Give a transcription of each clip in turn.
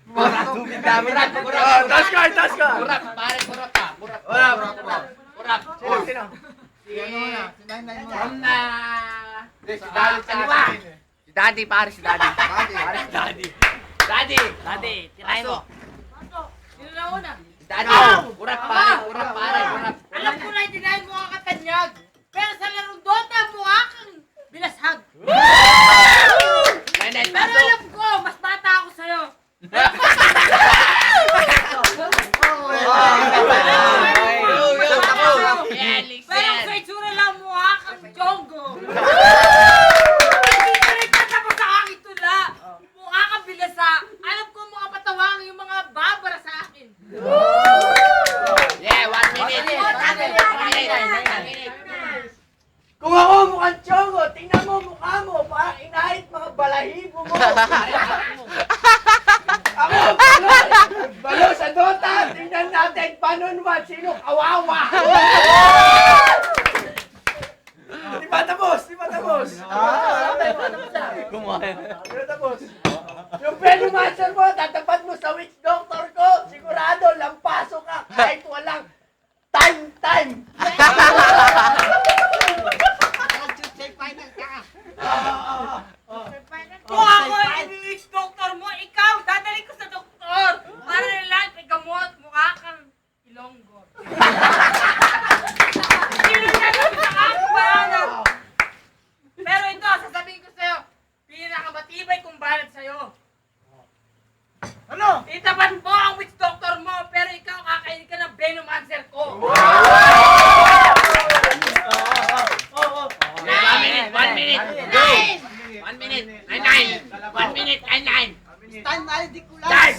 Taas ka! Kurap, pare, kurap ka. Kurap. Sino? Si Nainay mo. Si Daddy, pare, si Daddy. Daddy, tirahin mo. Sino na una? Si Daddy. Kurap, pare, kurap. Alam ko na itinahin mo ang katanyag. Pero sa larong Dota mo kang binashag. Pero alam ko, mas bata ako sa'yo. Pero sa itsura lang mo kang Jongo. Hindi ka rin tatapos sa akin tula. Mukha kang bilasa. Alam ko mga patawang yung mga babara sa akin. Yeah, 1 minute. Kung ako mukhang Chongo, tingnan mo mukha mo, parang inahit mga balahibo mo. Ako, balo sa Dota, tingnan natin panunwat, sino kawawa. Di ba tapos? Di ba tapos? Yung Venomancer mo, tatapat mo sa Witch Doctor ko, sigurado, lampaso ka kahit walang time. Kung ako i-witch doctor mo, ikaw, dadali ko sa doktor. Para lang, may gamot, mukha kang ilonggo. Sino siya kami sa kakubanan? Pero ito, sasabihin ko sa'yo, pinakamatibay kong balat sa'yo. Ano? Itapat mo ang witch doctor mo, pero ikaw kakainin ka ng Venomancer ko. 1 minute. Go. 1 minute. 1 minute. Stand na, di ko lang.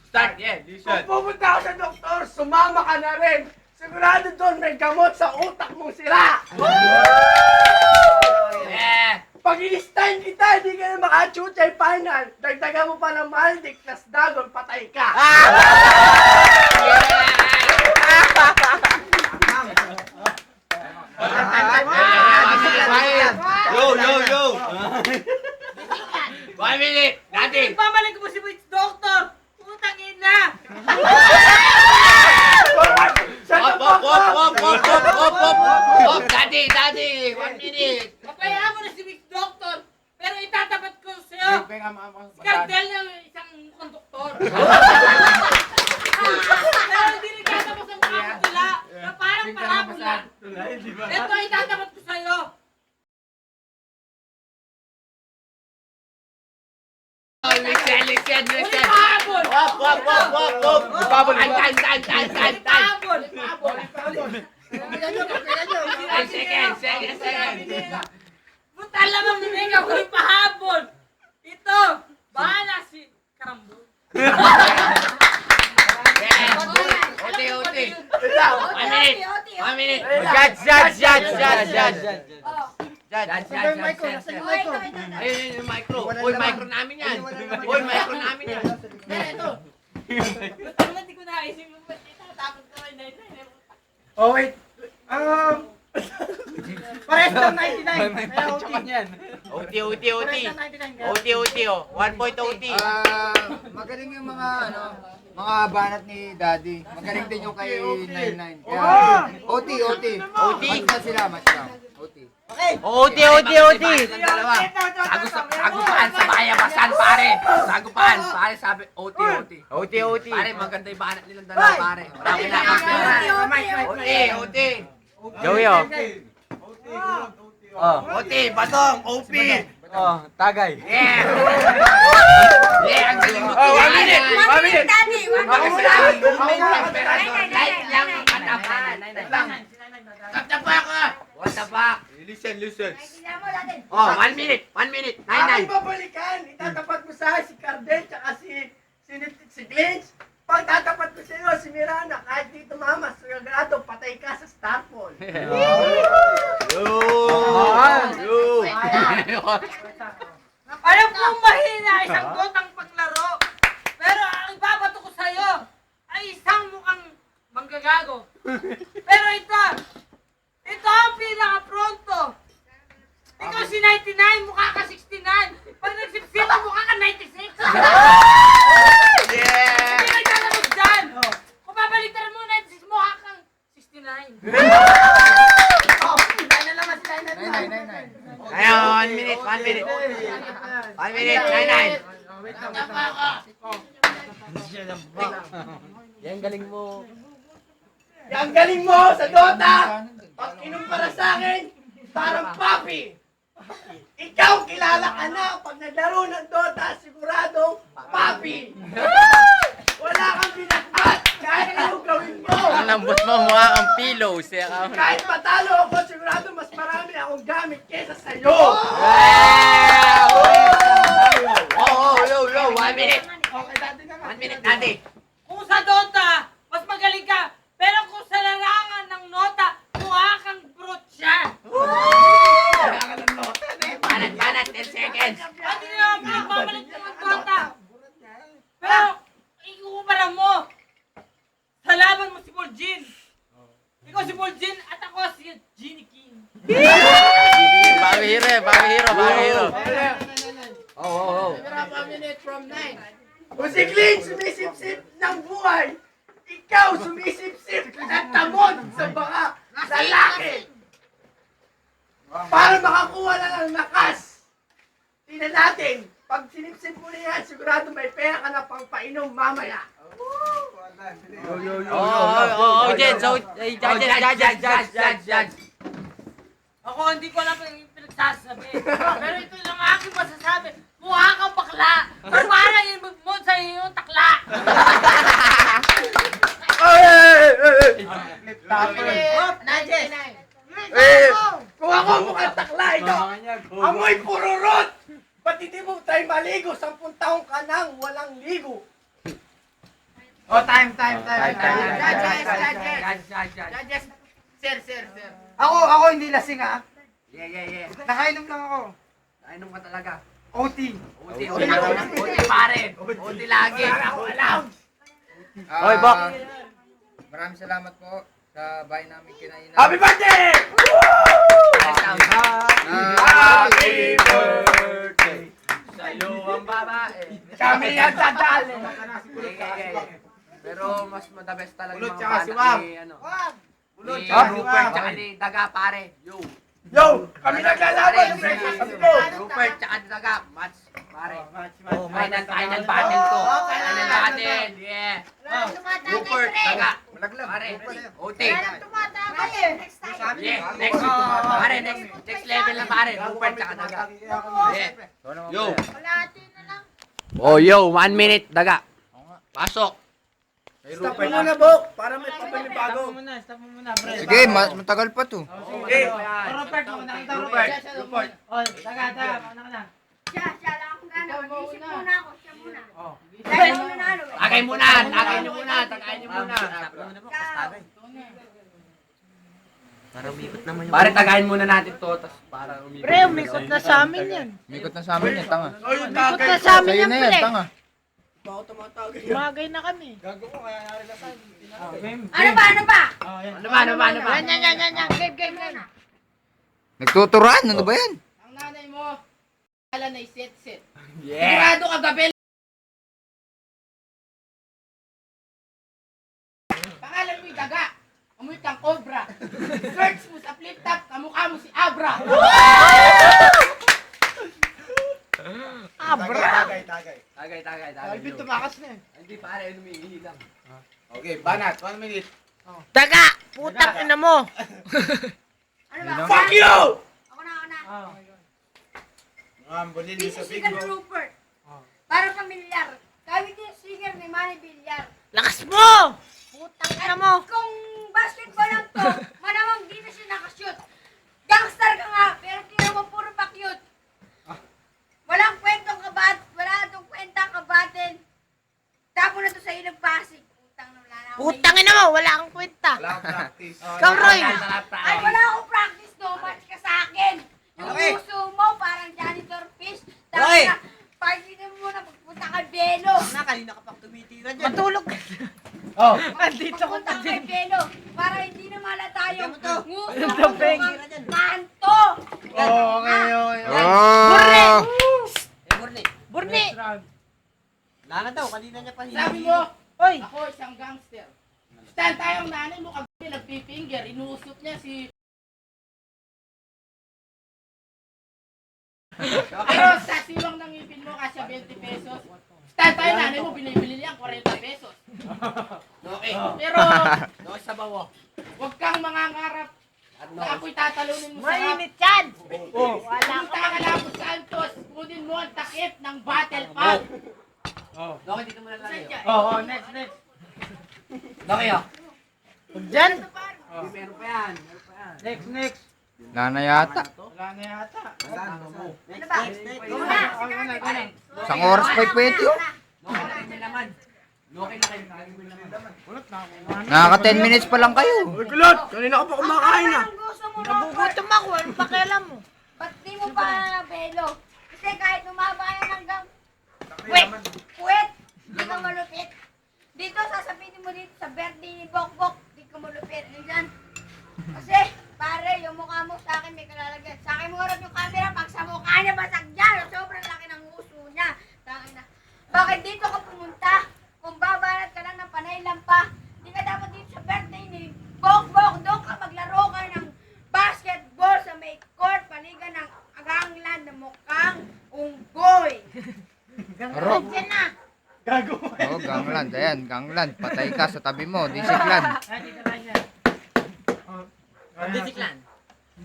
Start. Yeah, Kung pupunta ako sa doktor, sumama ka na rin. Sigurado doon may gamot sa utak mong sira. Yeah. Pag in-stand kita, hindi ka na maka-chuchay final. Dagdagan mo pa ng Maldic, tas Dagon, patay ka. Yo. 1 minute. Daddy. Pabalik mo si witch doctor. Putang ina. Op. Daddy. 1 minute. Papayaan mo na si witch doctor. Pero itatapat ko sa'yo. Si Cardel na isang konduktor. Pero hindi rin tatapos ang mga katula na parang parabola. Ito itatapat ko sa'yo. Listen. Pahabol! Op. Time. Pahabol! 10 seconds. Punta lamang ni ikaw kung pahabol. Ito, bahala si Karambol. Oti. Ikaw. 1 minute. Judge. Ayun yung micro. Uy, micro namin yan. Hindi ko naisip mo, itatapos ko kay Nainay. Oh, wait. Parehas ng 99. OT. 1 point OT. Magaling yung mga banat ni Daddy. Magaling din yung kay Nainay. OT. Match na sila. OT. Dalawa. Sagupaan sa bayabasan, pare. Sagupaan, pare, sabi OT. Pare, maganda yung banat nilang dalawa, pare. Marami na OT. Joey, oh. OT, Basong, OP. Tagay. Yeah, ang galing mo. 1 minute. Daddy! Light lang ang katapan. Kaptapa ka. What the fuck? Listen. 1 minute. 1 minute. Aking babalikan. Itatapat mo sa si Cardel, tsaka si Glitch. Pag tatapat ko sa iyo, si Miranda, kahit di tumama, sigurado, patay ka sa Starfall. Alam kong mahina isang gotang paglaro. Pero ang ibabato ko sa'yo ay isang mukhang manggagago. Pero ito ang pinaka-pronto. Ikaw si 99, mukha ka 69. Pag nagsipsip, mukha ka 96. Yeah! Yan, galing mo. Ang galing mo sa Dota! Pag kinumpara sa akin, parang papi! Ikaw kilala ka na pag naglaro ng Dota, siguradong papi! Wala kang binatbat kahit anong gawin mo! Ang lambot mo, mukha kang pillows. Kahit patalo ako, sigurado mas marami akong gamit kesa sa'yo! Yo, 1 minute. 1 minute, daddy. Kung sa Dota, mas magaling ka. Pero kung sa larangan ng nota, mukha kang brute siya. Banat, 10 seconds. Hindi na pinagpapalik ng Dota. Pero, ikukumpara mo. Sa laban mo si Paul-Jin. Ikaw si Paul-Jin at ako si Genie King. Bago hero. Kung si Glenn sumisip-sip ng buhay, ikaw sumisip-sip at tamon sa mga lalaki. Para makakuha na ng lakas. Tingnan natin, pag sinipsip mo na yan, sigurado may pera ka na pang painom mamaya. Jens. Judge. Ako hindi ko alam yung pinagsasabi. Pero ito lang aking masasabi. Mukha kang bakla. Parang yung mo sa iyong takla. Kung ako mukhang takla, ikaw, amoy pururot! Ba't hindi mo tayo maligo? 10 taong ka nang walang ligo. Time. Judges. Sir. Ako hindi lasing ah. Yeah. Nakainom lang ako. Nainom ka talaga. OT. Uti pare. Uti lagi. Hoy, Bok. Maraming salamat po sa bahay namin kinainan. Happy birthday! Happy birthday sa'yo ang babae. Kami yan sa dali. Pero mas the best talaga Ulot mga tsaka bata si Wam. ni ano. Ulot Ni tsaka si Rupert Wam. tsaka ni Daga pare. Yo, kami naglalaban ng breakfast ko. Rupert tsaka ni Daga. Match pare. Final battle to. Final battle. Yeah. Rupert, Daga. Pare. OT. Yeah. Next. Pare, next level na pare. Rupert tsaka Daga. Yeah. Yo. Oh, yo. 1 minute, Daga. Pasok. Stop mo na, Bok, para may papanibago. Sige, matagal pa to. Eh, Rupert, Rupert. Tagay muna. Tagay nyo muna. Para umikot naman yung... Pare, tagayin muna natin to. Tapos para umikot. Pre, umikot na sa amin yan. Mikot na sa amin yan, tanga. Oh, yung Umikot tagay. na sa amin Sa'yo yan, na yan, pre. tanga. Bako tumatagay. Umagay na kami. Ano ba? Ano ba? Yan. Game. Nagtuturan, ano ba yan? Ang nanay mo, alam na iset-set. Yeah. Sigurado ka gabi. Pangalan mo yung Daga. Amoy kang Cobra. Search mo sa flip top, kamukha mo si Abra. Tagay. Alvin, tumakas na eh. Hindi pare, umiihi lang. Okay, banat. 1 minute. Daga! Putang ina mo! Fuck you! Ako na. Ngambulin This is Sigan Rupert. Para pamilyar. Kawit yung singer ni Manny Villar. Lakas mo! Putang ina mo! Kung basketball lang to, malamang di na siya nakashoot. Gangster ka nga, pero tira mo puro pa-cute. Walang kwentang kabat, wala itong kwentang kabatin. Tapo na to sa ilog Pasig. Putang na wala na ako. Putang ina mo! Wala kang kwenta! Wala akong practice. Ikaw, Roy! Ay, wala akong practice, no match ka sa akin. Yung puso mo, parang janitor fish. Tapos na, party na muna, magpunta ka Belo. Matulog ka! Oh. Andito ko Magpunta pa ka kay din! Belo. Para hindi na malata yung nguso Ano to, Peg? ng kanto. Okay. Oh! Burni! Sabi mo, Hoy! ako isang gangster. Stand tayong nanay mo, kagabi nagpipinger, inuusot niya si... Pero sa siwang ng ngipin mo, kasya 20 pesos. Stand tayo nanay mo, binibili niya yan, 40 pesos. Okay. Pero, doon sa bawo, huwag kang mangangarap na ako'y tatalunin mo sa rap. Mainit yan! Pumunta ka lang po sa Santos, kunin mo ang takip ng battle pack. Okay, dito mo na lang yun. Oo, next. Okay, oh. Diyan! Meron pa yan. Next. Wala na yata. Wala na yata. Ano ba? Go na. Isang oras pa pwede yun. Okay na kayo naman. Okay na kayo naman. Nakaka 10 minutes pa lang kayo. Uy, kulot! Kanina ka pa kumakain ah. Anong gusto mo, Nagugutom ako, anong pakialam mo? Ba't di mo pa nabelo? Kasi kahit umaba yan hanggang puwet, di ka malupit. Dito, sasabihin mo dito sa birthday ni Bokbok, di ka malupit. Diyan. Kasi, pare, yung mukha mo sa akin may kalalagyan. Sa akin mo harap yung camera, pag sa mukha niya basag dyan. Sobrang laki ng uso niya. Tangin na. Bakit dito ka pumunta? Kung babanat ka lang ng panay lang pa, di ka dapat dito sa birthday ni Bokbok. Doon ka maglaro ka ng basketball sa may court, paligan ng aganglan na mukhang unggoy. Aro. Diyan na! Oh, gangland. Ayan, gangland. Patay ka sa tabi mo. Disiklan. Dito na siya. Disiklan.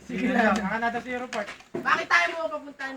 Sige lang. Naka nata si report. Bakit tayo mo papuntahan